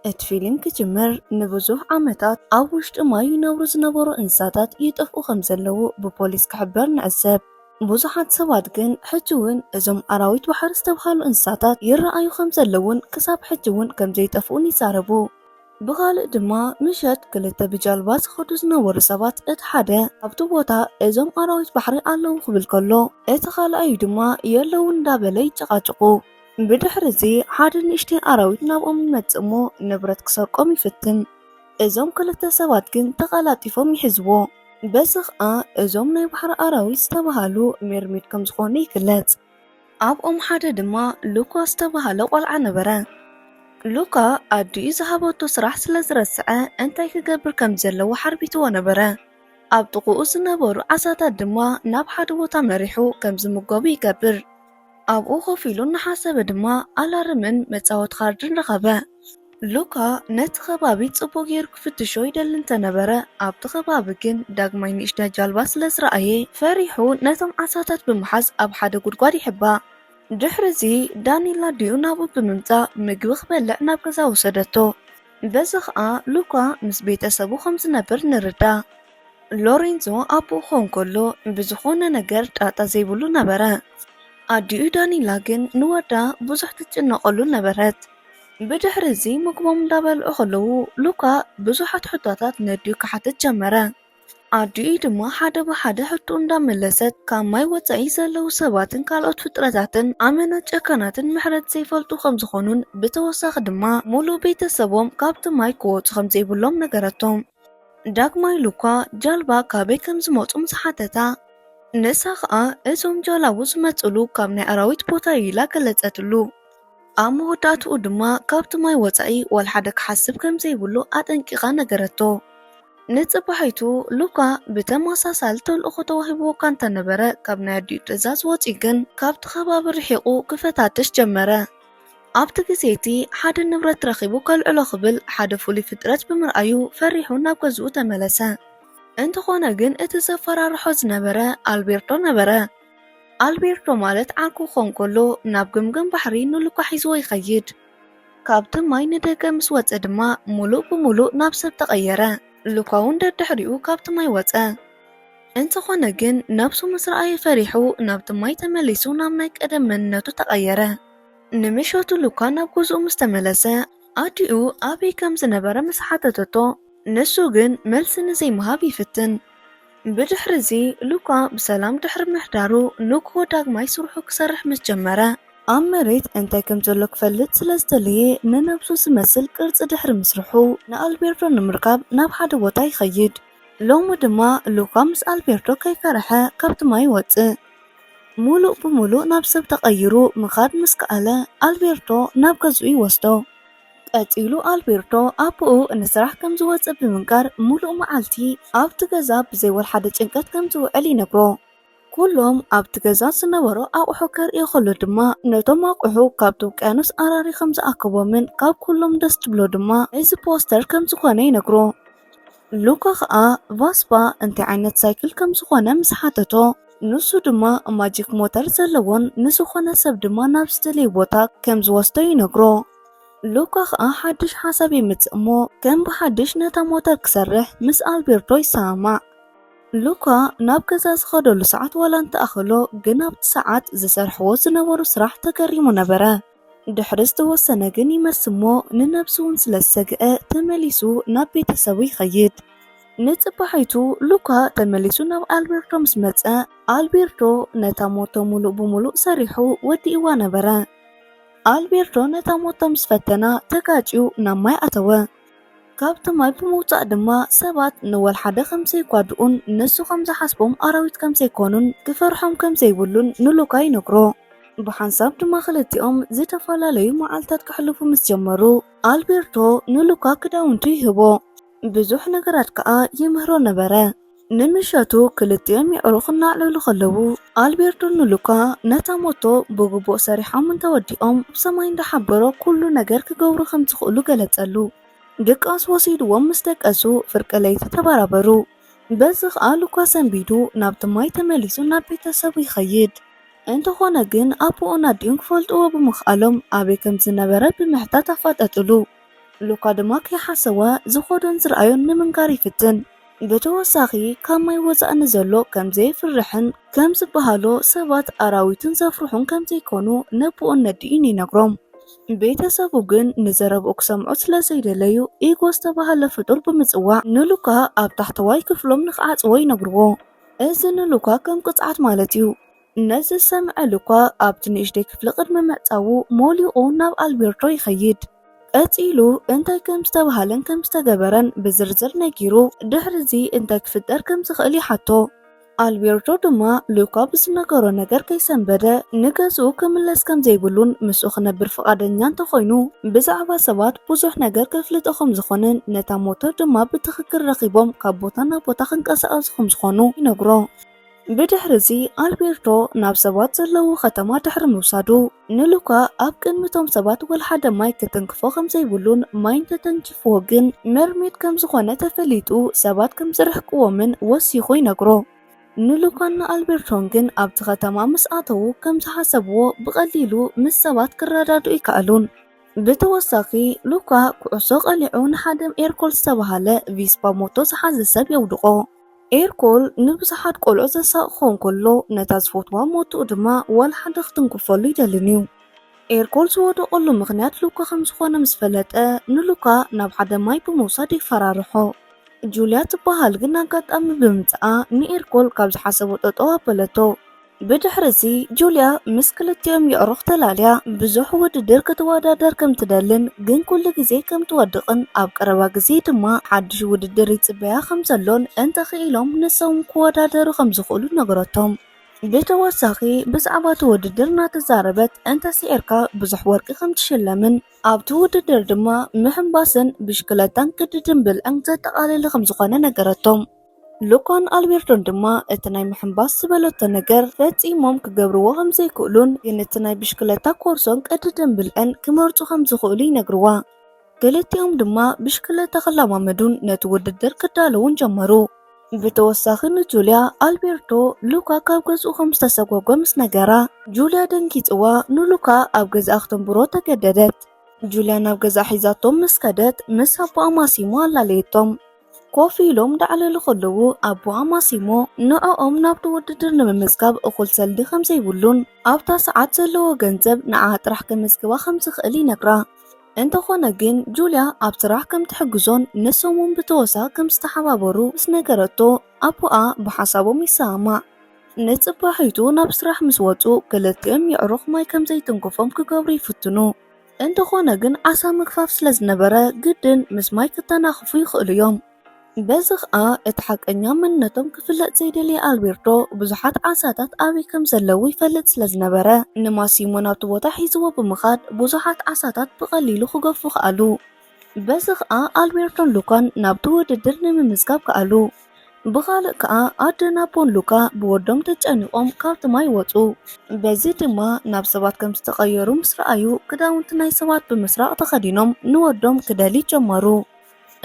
እቲ ፊልም ክጅምር ንብዙሕ ዓመታት ኣብ ውሽጢ ማይ ይነብሩ ዝነበሩ እንስሳታት ይጠፍኡ ከም ዘለዉ ብፖሊስ ክሕበር ንዕዘብ። ብዙሓት ሰባት ግን ሕጂ እውን እዞም ኣራዊት ባሕሪ ዝተባሃሉ እንስሳታት ይረኣዩ ከም ዘለውን ክሳብ ሕጂ እውን ከም ዘይጠፍኡን ይዛረቡ። ብኻልእ ድማ ምሸት ክልተ ብጃልባ ዝኸዱ ዝነበሩ ሰባት እቲ ሓደ ኣብቲ ቦታ እዞም ኣራዊት ባሕሪ ኣለዉ ክብል ከሎ እቲ ካልኣዩ ድማ የለውን እንዳበለ ይጨቃጭቁ። ብድሕሪ ሓደ ንእሽተይ ኣራዊት ናብኦም ይመጽእ እሞ ንብረት ክሰርቆም ይፍትን። እዞም ክልተ ሰባት ግን ተቐላጢፎም ይሕዝዎ። በዚ ኸኣ እዞም ናይ ባሕሪ ኣራዊት ዝተባሃሉ ሜርሜድ ከም ዝኾኑ ይግለጽ። ኣብኦም ሓደ ድማ ሉካ ዝተባሃለ ቆልዓ ነበረ። ሉካ ኣዲኡ ዝሃበቶ ስራሕ ስለ ዝረስዐ እንታይ ክገብር ከም ዘለዎ ሓርቢትዎ ነበረ። ኣብ ጥቕኡ ዝነበሩ ዓሳታት ድማ ናብ ሓደ ቦታ መሪሑ ከም ዝምገቡ ይገብር። ኣብኡ ኮፍ ኢሉ እናሓሰበ ድማ ኣላርምን መጻወት ካርድን ረኸበ። ሉካ ነቲ ከባቢ ጽቡቕ ጌሩ ክፍትሾ ይደሊ እንተነበረ ኣብቲ ከባቢ ግን ዳግማይ ንእሽተይ ጃልባ ስለ ዝረኣየ ፈሪሑ ነቶም ዓሳታት ብምሓዝ ኣብ ሓደ ጉድጓድ ይሕባእ። ድሕሪዚ ዳኒላ ድዩ ናብኡ ብምምጻእ ምግቢ ክበልዕ ናብ ገዛ ወሰደቶ። በዚ ኸኣ ሉካ ምስ ቤተሰቡ ከም ዝነብር ንርዳእ። ሎሬንዞ ኣቦኡ ክኾን ከሎ ብዝኾነ ነገር ጣጣ ዘይብሉ ነበረ። ኣዲኡ ዳኒላ ግን ንወዳ ብዙሕ ትጭነቐሉ ነበረት። ብድሕሪዚ ምግቦም እንዳበልዑ ከለዉ ሉካ ብዙሓት ሕቶታት ነዲኡ ክሓትት ጀመረ። ኣዲኡ ድማ ሓደ ብሓደ ሕቱ እንዳመለሰት ካብ ማይ ወፃኢ ዘለዉ ሰባትን ካልኦት ፍጥረታትን ኣመናት ጨካናትን ምሕረት ዘይፈልጡ ከም ዝኾኑን ብተወሳኺ ድማ ሙሉእ ቤተሰቦም ካብቲ ማይ ክወፁ ከም ዘይብሎም ነገረቶም። ዳግማይ ሉካ ጃልባ ካበይ ከም ዝመፁ ምስ ሓተታ ንሳ ኸኣ እዞም ጃላቡ ዝመፅሉ ካብ ናይ ኣራዊት ቦታ ኢላ ገለጸትሉ። ኣብ መወዳእትኡ ድማ ካብቲ ማይ ወፃኢ ወልሓደ ክሓስብ ከም ዘይብሉ ኣጠንቂቓ ነገረቶ። ንጽባሒቱ ሉካ ብተመሳሳሊ ተልእኾ ተዋሂብዎ እኳ እንተነበረ ካብ ናይ ኣዲኡ ትእዛዝ ወፂኡ ግን ካብቲ ከባቢ ርሒቑ ክፈታትሽ ጀመረ። ኣብቲ ግዜቲ ሓደ ንብረት ረኺቡ ከልዕሎ ክብል ሓደ ፍሉይ ፍጥረት ብምርኣዩ ፈሪሑ ናብ ገዝኡ ተመለሰ። እንተኾነ ግን እቲ ዘፈራርሖ ዝነበረ ኣልቤርቶ ነበረ። ኣልቤርቶ ማለት ዓርኩ ክኾን ከሎ ናብ ግምገም ባሕሪ ንሉካ ሒዝዎ ይኸይድ። ካብቲ ማይ ንደገ ምስ ወፀ ድማ ሙሉእ ብሙሉእ ናብ ሰብ ተቐየረ። ሉካ እውን ደድሕሪኡ ካብቲ ማይ ወፀ። እንተኾነ ግን ነብሱ ምስ ረኣየ ፈሪሑ ናብቲ ማይ ተመሊሱ ናብ ናይ ቀደም መንነቱ ተቐየረ። ንምሸቱ ሉካ ናብ ገዝኡ ምስ ተመለሰ ኣዲኡ ኣበይ ከም ዝነበረ ምስ ሓተተቶ ንሱ ግን መልሲ ንዘይምሃብ ይፍትን። ብድሕሪዚ ሉካ ብሰላም ድሕሪ ምሕዳሩ ንግሆ ዳግማይ ስርሑ ክሰርሕ ምስ ጀመረ ኣብ መሬት እንታይ ከም ዘሎ ክፈልጥ ስለ ዝደለየ ንነብሱ ዝመስል ቅርፂ ድሕሪ ምስርሑ ንኣልቤርቶ ንምርካብ ናብ ሓደ ቦታ ይኸይድ። ሎሚ ድማ ሉካ ምስ ኣልቤርቶ ከይፈርሐ ካብቲ ማይ ይወፅእ። ሙሉእ ብሙሉእ ናብ ሰብ ተቐይሩ ምኻድ ምስ ከኣለ ኣልቤርቶ ናብ ገዝኡ ይወስዶ። ቀፂሉ ኣልቤርቶ ኣቦኡ ንስራሕ ከም ዝወፅእ ብምንጋር ሙሉእ መዓልቲ ኣብቲ ገዛ ብዘይወልሓደ ጭንቀት ከም ዝውዕል ይነግሮ። ኩሎም ኣብቲ ገዛ ዝነበሮ ኣቑሑ ከርእዮ ከሎ ድማ ነቶም ኣቑሑ ካብቲ ውቅያኖስ ኣራሪ ከም ዝኣከቦምን ካብ ኩሎም ደስ ትብሎ ድማ እዚ ፖስተር ከም ዝኾነ ይነግሮ። ሉካ ኸኣ ቫስፓ እንታይ ዓይነት ሳይክል ከም ዝኾነ ምስ ሓተቶ ንሱ ድማ ማጂክ ሞተር ዘለዎን ንዝኾነ ሰብ ድማ ናብ ዝደለየ ቦታ ከም ዝወስዶ ይነግሮ። ሉካ ኸኣ ሓድሽ ሓሳብ የምፅእ እሞ ከም ብሓድሽ ነታ ሞተር ክሰርሕ ምስ ኣልቤርቶ ይሰማዕ። ሉካ ናብ ገዛ ዝኸደሉ ሰዓት ዋላ እንተኣኸሎ ግን ኣብቲ ሰዓት ዝሰርሕዎ ዝነበሩ ስራሕ ተገሪሙ ነበረ። ድሕሪ ዝተወሰነ ግን ይመስል እሞ ንነብሱ እውን ስለ ዝሰግአ ተመሊሱ ናብ ቤተሰቡ ይኸይድ። ንጽባሒቱ ሉካ ተመሊሱ ናብ ኣልቤርቶ ምስ መፀ ኣልቤርቶ ነታ ሞቶ ሙሉእ ብሙሉእ ሰሪሑ ወዲእዋ ነበረ። ኣልቤርቶ ነታ ሞቶ ምስ ፈተና ተጋጭው ናብ ማይ ኣተወ። ካብቲ ማይ ብምውፃእ ድማ ሰባት ንወልሓደ ከም ዘይጓድኡን ንሱ ከም ዝሓስቦም ኣራዊት ከም ዘይኮኑን ክፈርሖም ከም ዘይብሉን ንሉካ ይነግሮ። ብሓንሳብ ድማ ክልቲኦም ዝተፈላለዩ መዓልታት ክሕልፉ ምስ ጀመሩ ኣልቤርቶ ንሉካ ክዳውንቱ ይህቦ። ብዙሕ ነገራት ከዓ ይምህሮ ነበረ። ንምሸቱ ክልቲኦም ይዕሩኽ እናዕለሉ ከለዉ ኣልቤርቶ ንሉካ ነታ ሞቶ ብግቡእ ሰሪሖም እንተወዲኦም ብሰማይ እንዳሓበሮ ኩሉ ነገር ክገብሩ ከም ዝኽእሉ ገለጸሉ። ድቃስ ወሲድዎም ምስ ደቀሱ ፍርቂ ለይቲ ተበራበሩ። በዚ ኸኣ ሉካ ሰንቢዱ ናብቲ ማይ ተመሊሱ ናብ ቤተሰቡ ይኸይድ። እንተኾነ ግን ኣቦኡን ኣዲኡን ክፈልጥዎ ብምኽኣሎም ኣበይ ከም ዝነበረ ብምሕታት ኣፋጠጥሉ። ሉካ ድማ ከይሓሰበ ዝኸዶን ዝረኣዮን ንምንጋር ይፍትን። ብተወሳኺ ካብ ማይ ወፃእኒ ዘሎ ከም ዘይፍርሕን ከም ዝበሃሎ ሰባት ኣራዊትን ዘፍርሑን ከም ዘይኮኑ ነብኡን ነዲኡን ይነግሮም። ቤተሰቡ ግን ንዘረብኡ ክሰምዑ ስለ ዘይደለዩ ኢጎ ዝተባሃለ ፍጡር ብምጽዋዕ ንሉካ ኣብ ታሕተዋይ ክፍሎም ንኽዓጽዎ ይነግርዎ። እዚ ንሉካ ከም ቅፅዓት ማለት እዩ። ነዚ ሰምዐ ሉካ ኣብቲ ንእሽተይ ክፍሊ ቅድሚ ምዕጻዉ ሞሊኡ ናብ ኣልቤርቶ ይኸይድ። ቀፂሉ እንታይ ከም ዝተባሃለን ከም ዝተገበረን ብዝርዝር ነጊሩ ድሕሪዚ እንታይ ክፍጠር ከም ዝኽእል ይሓቶ። ኣልቤርቶ ድማ ሉካ ብዝነገሮ ነገር ከይሰንበደ ንገዝኡ ክምለስ ከም ዘይብሉን ምስኡ ክነብር ፍቓደኛ እንተኾይኑ ብዛዕባ ሰባት ብዙሕ ነገር ከፍልጦ ከም ዝኾነን ነታ ሞቶ ድማ ብትኽክል ረኺቦም ካብ ቦታ ናብ ቦታ ክንቀሳቐሱ ከም ዝኾኑ ይነግሮ። ብድሕሪዚ ኣልቤርቶ ናብ ሰባት ዘለዎ ከተማ ድሕሪ ምውሳዱ ንሉካ ኣብ ቅድሚቶም ሰባት ወልሓደ ማይ ክትንክፎ ከም ዘይብሉን ማይ እንተተንኪፍዎ ግን መርሜድ ከም ዝኾነ ተፈሊጡ ሰባት ከም ዝርሕቅዎምን ወሲኹ ይነግሮ። ንሉካና ኣልቤርቶን ግን ኣብቲ ከተማ ምስ ኣተዉ ከም ዝሓሰብዎ ብቐሊሉ ምስ ሰባት ክረዳድኡ ይከኣሉን። ብተወሳኺ ሉካ ኩዕሶ ቀሊዑ ንሓደ ኤርኮል ዝተባሃለ ቪስፓ ሞቶ ዝሓዘ ሰብ የውድቆ። ኤርኮል ንብዙሓት ቆልዑ ዘሳቕኾ እንከሎ ነታ ዝፈትዋ ሞትኡ ድማ ወልሓደ ክትንክፈሉ ይደልን እዩ። ኤርኮል ዝወደቐሉ ምኽንያት ሉካ ከም ዝኾነ ምስ ፈለጠ ንሉካ ናብ ሓደ ማይ ብምውሳድ ይፈራርሖ። ጁልያ ትበሃል ግን ኣጋጣሚ ብምምጽኣ ንኤርኮል ካብ ዝሓሰቦ ጠጠው ኣበለቶ። ብድሕሪዚ ጁልያ ምስ ክልቲኦም የዕሩኽ ተላልያ ብዙሕ ውድድር ክትወዳደር ከም ትደልን ግን ኩሉ ግዜ ከም ትወድቕን ኣብ ቀረባ ግዜ ድማ ሓድሽ ውድድር ይጽበያ ከም ዘሎን እንተኽኢሎም ንሶም ክወዳደሩ ከም ዝኽእሉ ነገረቶም። ብተወሳኺ ብዛዕባ እቲ ውድድር እናተዛረበት እንተሲዒርካ ብዙሕ ወርቂ ከም ትሽለምን ኣብቲ ውድድር ድማ ምሕምባስን ብሽክለታን ቅድድም ብልዕን ዘጠቓለለ ከም ዝኾነ ነገረቶም። ሉካን ኣልቤርቶን ድማ እቲ ናይ ምሕምባስ ዝበለቶ ነገር ፈጺሞም ክገብርዎ ከም ዘይክእሉን ግን እቲ ናይ ብሽክለታ ኮርሶን ቅድድም ብልዕን ክመርጹ ከም ዝኽእሉ ይነግርዋ። ክልቲኦም ድማ ብሽክለታ ክለማመዱን ነቲ ውድድር ክዳለውን ጀመሩ። ብተወሳኺ ንጁልያ ኣልቤርቶ ሉካ ካብ ገዝኡ ከም ዝተሰጓጎ ምስ ነገራ ጁልያ ደንጊጽዋ ንሉካ ኣብ ገዛ ክተንብሮ ተገደደት። ጁልያ ናብ ገዛ ሒዛቶም ምስ ከደት ምስ ኣቦኣ ማሲሞ ኣላለየቶም። ኮፍ ኢሎም ዳዕለሉ ከለዉ ኣቦኣ ማሲሞ ንዕኦም ናብቲ ውድድር ንምምዝጋብ እኹል ሰልዲ ከም ዘይብሉን ኣብታ ሰዓት ዘለዎ ገንዘብ ንዓ ጥራሕ ከምዝግባ ከም ዝኽእል ይነግራ። እንተኾነ ግን ጁልያ ኣብ ስራሕ ከም ትሕግዞን ንሶምን ብተወሳኺ ከም ዝተሓባበሩ ምስ ነገረቶ ኣቦኣ ብሓሳቦም ይሰማዕ። ንጽባሒቱ ናብ ስራሕ ምስ ወፁ ክልቲኦም የዕሩኽ ማይ ከም ዘይትንክፎም ክገብሩ ይፍትኑ። እንተኾነ ግን ዓሳ ምግፋፍ ስለ ዝነበረ ግድን ምስ ማይ ክተናኽፉ ይኽእሉ እዮም። በዚ ኸኣ እቲ ሓቀኛ መንነቶም ክፍለጥ ዘይደልየ ኣልቤርቶ ብዙሓት ዓሳታት ኣበይ ከም ዘለዉ ይፈልጥ ስለ ዝነበረ ንማሲሞ ናብቲ ቦታ ሒዝዎ ብምኻድ ብዙሓት ዓሳታት ብቐሊሉ ክገፉ ከኣሉ። በዚ ኸኣ ኣልቤርቶን ሉካን ናብቲ ውድድር ንምምዝጋብ ከኣሉ። ብኻልእ ከኣ ኣደን ኣቦን ሉካ ብወዶም ተጨኒቖም ካብቲ ማይ ወፁ። በዚ ድማ ናብ ሰባት ከም ዝተቐየሩ ምስ ረኣዩ ክዳውንቲ ናይ ሰባት ብምስራቕ ተኸዲኖም ንወዶም ክደልዩ ጀመሩ።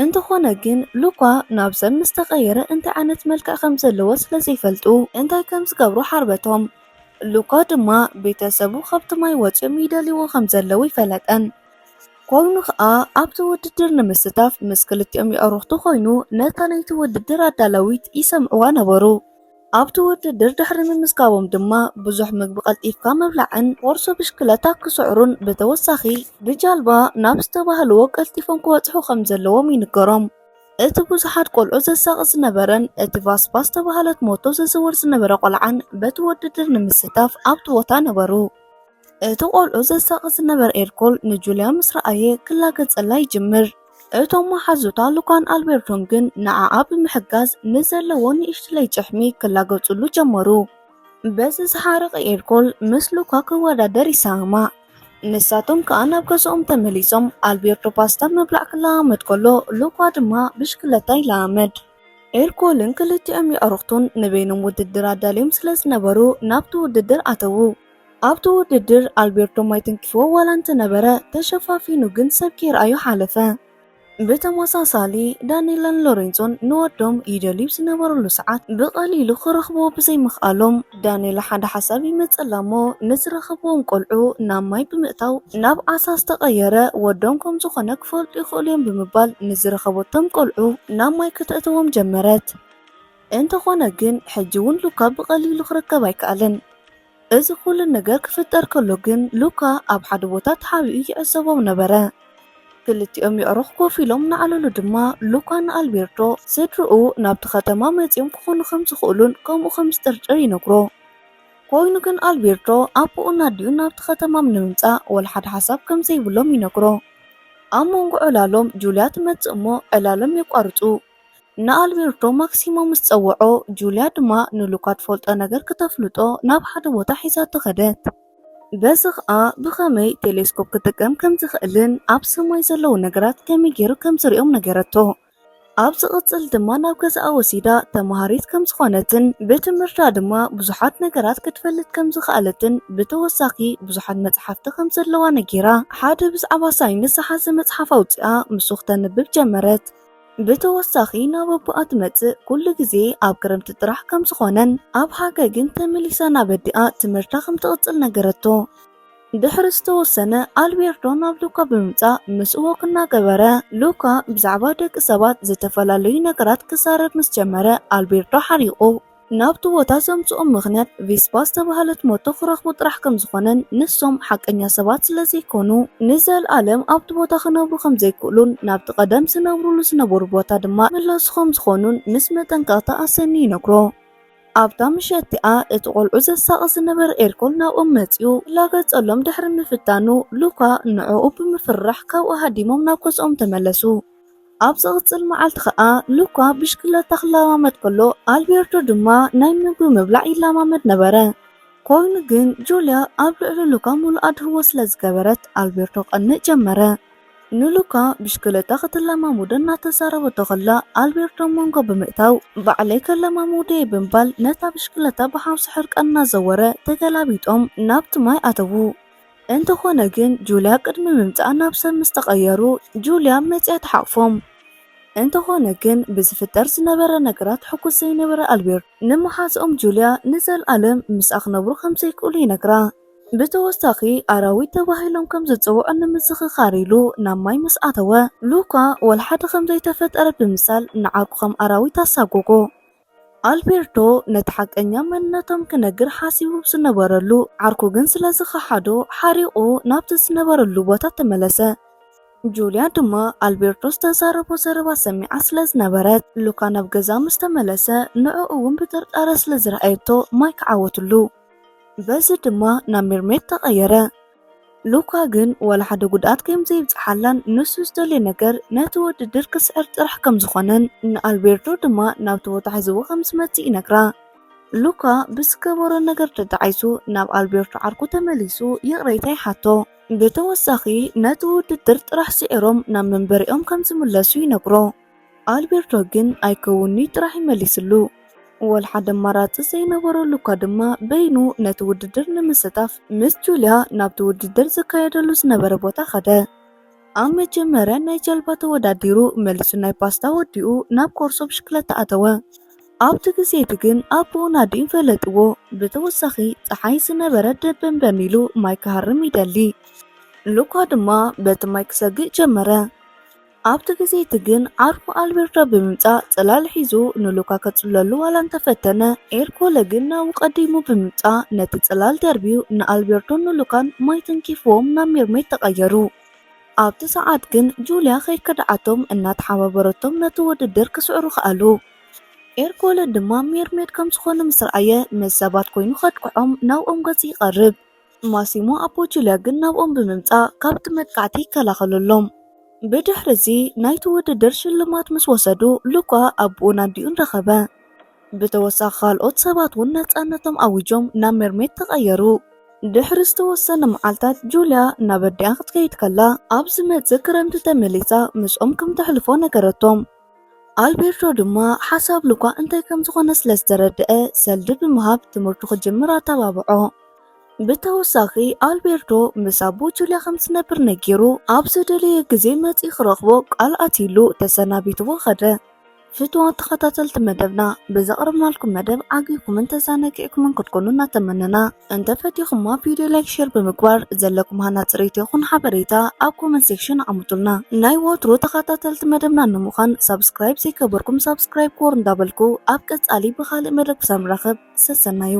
እንተኾነ ግን ሉካ ናብ ሰብ ምስ ተቐየረ እንታይ ዓይነት መልክዕ ከም ዘለዎ ስለ ዘይፈልጡ እንታይ ከም ዝገብሩ ሓርበቶም። ሉካ ድማ ቤተሰቡ ካብቲ ማይ ወፂኦም ይደልይዎ ከም ዘለዉ ይፈለጠን። ኮይኑ ከዓ ኣብቲ ውድድር ንምስታፍ ምስ ክልቲኦም የዕሩኽቱ ኮይኑ ነታ ናይቲ ውድድር ኣዳላዊት ይሰምዕዋ ነበሩ። ኣብቲ ውድድር ድሕሪ ምምዝጋቦም ድማ ብዙሕ ምግቢ ቀልጢፍካ ምብላዕን ወርሶ ብሽክለታ ክስዕሩን ብተወሳኺ ብጃልባ ናብ ዝተባህልዎ ቀልጢፎም ክበጽሑ ከም ዘለዎም ይንገሮም። እቲ ብዙሓት ቆልዑ ዘሳቕ ዝነበረን እቲ ቫስፓ ዝተባህለት ሞቶ ዘዝውር ዝነበረ ቆልዓን በቲ ውድድር ንምስታፍ ኣብቲ ቦታ ነበሩ። እቲ ቆልዑ ዘሳቕ ዝነበረ ኤርኮል ንጁልያ ምስ ረኣየ ክላገጸላ ይጅምር። እቶም መሓዙታ ሉካን ኣልቤርቶን ግን ንዓዓ ብምሕጋዝ ንዘለዎ ንእሽትለይ ጭሕሚ ክላገጹሉ ጀመሩ። በዚ ዝሓረቐ ኤርኮል ምስ ሉካ ክወዳደር ይሰማዕ። ንሳቶም ከዓ ናብ ገዝኦም ተመሊሶም ኣልቤርቶ ፓስታ ምብላዕ ክለማመድ ከሎ ሉካ ድማ ብሽክለታ ይለማመድ። ኤርኮልን ክልቲኦም የዕሩኽቱን ንበይኖም ውድድር ኣዳልዮም ስለ ዝነበሩ ናብቲ ውድድር ኣተዉ። ኣብቲ ውድድር ኣልቤርቶ ማይ ተንኪፍዎ ዋላ እንተነበረ ተሸፋፊኑ ግን ሰብ ከይረኣዮ ሓለፈ። ብተመሳሳሊ ዳንኤልን ሎሬንሶን ንወዶም ይደልዩ ዝነበሩሉ ሰዓት ብቐሊሉ ክረኽቦ ብዘይምኽኣሎም ዳንኤል ሓደ ሓሳብ ይመፀላ እሞ ንዝረኸብዎም ቆልዑ ናብ ማይ ብምእታው ናብ ዓሳ ዝተቐየረ ወዶም ከም ዝኾነ ክፈልጡ ይኽእሉ እዮም ብምባል ንዝረኸበቶም ቆልዑ ናብ ማይ ክትእትዎም ጀመረት። እንተኾነ ግን ሕጂ እውን ሉካ ብቐሊሉ ክርከብ ኣይከኣልን። እዚ ኩሉ ነገር ክፍጠር ከሎ ግን ሉካ ኣብ ሓደ ቦታ ተሓቢኡ ይዕዘቦም ነበረ። ክልቲኦም ይዕሩኽ ኮፍ ኢሎም ንዓለሉ ድማ ሉካን ኣልቤርቶ ስድርኡ ናብቲ ከተማ መፂኦም ክኾኑ ከም ዝኽእሉን ከምኡ ከም ዝጥርጥር ይነግሮ። ኮይኑ ግን ኣልቤርቶ ኣቦኡ ናዲኡ ናብቲ ከተማ ንምምፃእ ወላ ሓደ ሓሳብ ከም ዘይብሎም ይነግሮ። ኣብ መንጎ ዕላሎም ጁልያ ትመፅእ እሞ ዕላሎም የቋርፁ። ንኣልቤርቶ ማክሲሞ ምስ ፀውዖ ጁልያ ድማ ንሉካ ትፈልጦ ነገር ክተፍልጦ ናብ ሓደ ቦታ ሒዛቶ ከደት። በዚ ከዓ ብኸመይ ቴሌስኮፕ ክጥቀም ከም ዝኽእልን ኣብ ሰማይ ዘለዉ ነገራት ከመይ ገይሩ ከም ዝሪኦም ነገረቶ። ኣብ ዝቕፅል ድማ ናብ ገዛኣ ወሲዳ ተምሃሪት ከም ዝኾነትን ብትምህርታ ድማ ብዙሓት ነገራት ክትፈልጥ ከም ዝኽኣለትን ብተወሳኺ ብዙሓት መፅሓፍቲ ከም ዘለዋ ነጊራ ሓደ ብዛዕባ ሳይንስ ዝሓዘ መፅሓፍ ኣውፂኣ ምሱ ክተንብብ ጀመረት። ብተወሳኺ ናብ ኣቦኣ ትመፅእ ኩሉ ግዜ ኣብ ክረምቲ ጥራሕ ከም ዝኾነን ኣብ ሓጋይ ግን ተመሊሳ ናብ ኣዲኣ ትምህርታ ከም ትቕፅል ነገረቶ። ድሕሪ ዝተወሰነ ኣልቤርቶ ናብ ሉካ ብምምፃእ ምስኡ ወክ እናገበረ ሉካ ብዛዕባ ደቂ ሰባት ዝተፈላለዩ ነገራት ክዛረብ ምስ ጀመረ ኣልቤርቶ ሓሪቑ ናብቲ ቦታ ዘምፅኦም ምኽንያት ቪስፓ ዝተባሃለት ሞቶ ክረኽቡ ጥራሕ ከም ዝኾነን ንሶም ሓቀኛ ሰባት ስለዘይኮኑ ንዘለኣለም ኣብቲ ቦታ ክነብሩ ከም ዘይክእሉን ናብቲ ቀደም ዝነብሩሉ ዝነበሩ ቦታ ድማ መለሱ ከም ዝኾኑን ምስ መጠንቀቕታ ኣሰኒ ይነግሮ። ኣብታ ምሸትኣ እቲ ቆልዑ ዘሳቕ ዝነበረ ኤርኮል ናብኦም መፂኡ ላገፀሎም ድሕሪ ምፍታኑ ሉካ ንዕኡ ብምፍራሕ ካብኡ ሃዲሞም ናብ ገዝኦም ተመለሱ። ኣብ ዝቕፅል መዓልቲ ከዓ ሉካ ብሽክለታ ክለማመድ ከሎ ኣልቤርቶ ድማ ናይ ምግቢ ምብላዕ ይለማመድ ነበረ። ኮይኑ ግን ጁልያ ኣብ ልዕሊ ሉካ ሙሉእ ኣድህቦ ስለ ዝገበረት ኣልቤርቶ ቀንእ ጀመረ። ንሉካ ብሽክለታ ክትለማሙደ እናተዛረበቶ ከላ ኣልቤርቶ መንጎ ብምእታው ባዕለይ ከለማሙደ ብምባል ነታ ብሽክለታ ብሓውሲ ሕርቀን እናዘወረ ተገላቢጦም ናብቲ ማይ ኣተዉ። እንተኾነ ግን ጁልያ ቅድሚ ምምፃእ ናብ ሰብ ምስ ተቐየሩ ጁልያ መፅያ ተሓቅፎም። እንተኾነ ግን ብዝፍጠር ዝነበረ ነገራት ሕጉስ ዘይነበረ ኣልቤርቶ ንመሓዝኦም ጁልያ ንዘለኣለም ምስኣ ክነብሩ ከም ዘይክእሉ ይነግራ። ብተወሳኺ ኣራዊት ተባሂሎም ከም ዝፅውዑ ንምዝኽኻር ኢሉ ናብ ማይ ምስ ኣተወ ሉካ ወልሓደ ከም ዘይተፈጠረ ብምሳል ንዓርኩ ከም ኣራዊት ኣሳጎጎ። ኣልቤርቶ ነቲ ሓቀኛ መንነቶም ክነግር ሓሲቡ ዝነበረሉ ዓርኩ ግን ስለ ዝኸሓዶ ሓሪቑ ናብቲ ዝነበረሉ ቦታ ተመለሰ። ጁልያ ድማ ኣልቤርቶ ዝተዛረቦ ዘረባ ሰሚዓ ስለ ዝነበረት ሉካ ናብ ገዛ ምስ ተመለሰ ንዕኡ እውን ብጥርጣረ ስለ ዝረኣየቶ ማይ ክዓወትሉ። በዚ ድማ ናብ ሜርሜድ ተቐየረ። ሉካ ግን ወላ ሓደ ጉድኣት ከም ዘይብፅሓላን ንሱ ዝደልዮ ነገር ነቲ ውድድር ክስዕር ጥራሕ ከም ዝኾነን ንኣልቤርቶ ድማ ናብቲ ቦታ ሒዝዎ ከም ዝመፅእ ይነግራ። ሉካ ብዝገበሮ ነገር ተዳዓይሱ ናብ ኣልቤርቶ ዓርኩ ተመሊሱ ይቕረይታ ይሓቶ። ብተወሳኺ ነቲ ውድድር ጥራሕ ስዒሮም ናብ መንበሪኦም ከም ዝምለሱ ይነግሮ። ኣልቤርቶ ግን ኣይከውኒ ጥራሕ ይመሊስሉ። ወላ ሓደ ኣማራፂ ዘይነበሮ ሉካ ድማ በይኑ ነቲ ውድድር ንምስታፍ ምስ ጁልያ ናብቲ ውድድር ዝካየደሉ ዝነበረ ቦታ ኸደ። ኣብ መጀመርያ ናይ ጀልባ ተወዳዲሩ መሊሱ ናይ ፓስታ ወዲኡ ናብ ኮርሶ ብሽክለታ ኣተወ። ኣብቲ ግዜቲ ግን ኣቦኡ ናዲኡ ፈለጥዎ። ብተወሳኺ ፀሓይ ዝነበረ ደበንበን ኢሉ ማይ ክሃርም ይደሊ። ሉካ ድማ በቲ ማይ ክሰግእ ጀመረ። ኣብቲ ግዜቲ ግን ዓርኩ ኣልቤርቶ ብምምፃእ ፅላል ሒዙ ንሉካ ከፅለሉ ዋላ እንተፈተነ ኤርኮለ ግን ናብኡ ቀዲሙ ብምምፃእ ነቲ ፅላል ደርቢዩ ንኣልቤርቶ ንሉካን ማይ ተንኪፍዎም ናብ ሜርሜድ ተቐየሩ። ኣብቲ ሰዓት ግን ጁልያ ከይከድዓቶም እናተሓባበረቶም ነቲ ውድድር ክስዕሩ ክኣሉ። ኤርኮለ ድማ ሜርሜድ ከም ዝኾነ ምስ ረኣየ ምስ ሰባት ኮይኑ ከድክዖም ናብኦም ገፅ ይቐርብ። ማሲሞ ኣቦ ጁልያ ግን ናብኦም ብምምፃእ ካብቲ መጥቃዕቲ ይከላኸለሎም። ብድሕሪዚ ናይቲ ውድድር ሽልማት ምስ ወሰዱ ሉካ ኣቦኡ ናዲኡን ረኸበ። ብተወሳኺ ካልኦት ሰባት እውን ነፃነቶም ኣዊጆም ናብ ሜርሜድ ተቐየሩ። ድሕሪ ዝተወሰነ መዓልታት ጁልያ ናብ ኣዲኣ ክትከይድ ከላ ኣብ ዝመፅእ ክረምቲ ተመሊሳ ምስኦም ከም ተሕልፎ ነገረቶም። ኣልቤርቶ ድማ ሓሳብ ሉካ እንታይ ከም ዝኾነ ስለ ዝተረድአ ሰልዲ ብምሃብ ትምህርቱ ክጅምር ኣተባብዖ። ብተወሳኺ ኣልቤርቶ ምስ ኣቦ ጁልያ ከም ዝነብር ነጊሩ ኣብ ዝደለየ ግዜ መፂ ክረኽቦ ቃል ኣትይሉ ተሰናቢትዎ ኸደ። ፍትዋት ተኸታተልቲ መደብና ብዘቕርብናልኩም መደብ ዓጊኩምን ተዘናጊዕኩምን ክትኮኑ እናተመነና እንተፈቲኹማ ቪድዮ ላይክ ሼር ብምግባር ዘለኩም ሃናፅ ሬቶ ይኹን ሓበሬታ ኣብ ኮመንት ሴክሽን ኣሙጡልና። ናይ ወትሮ ተኸታተልቲ መደብና ንምዃን ሰብስክራይብ ዘይገበርኩም ሰብስክራይብ ኮር እንዳበልኩ ኣብ ቀጻሊ ብኻልእ መደብ ክሳብ ንራኸብ ሰሰናዩ።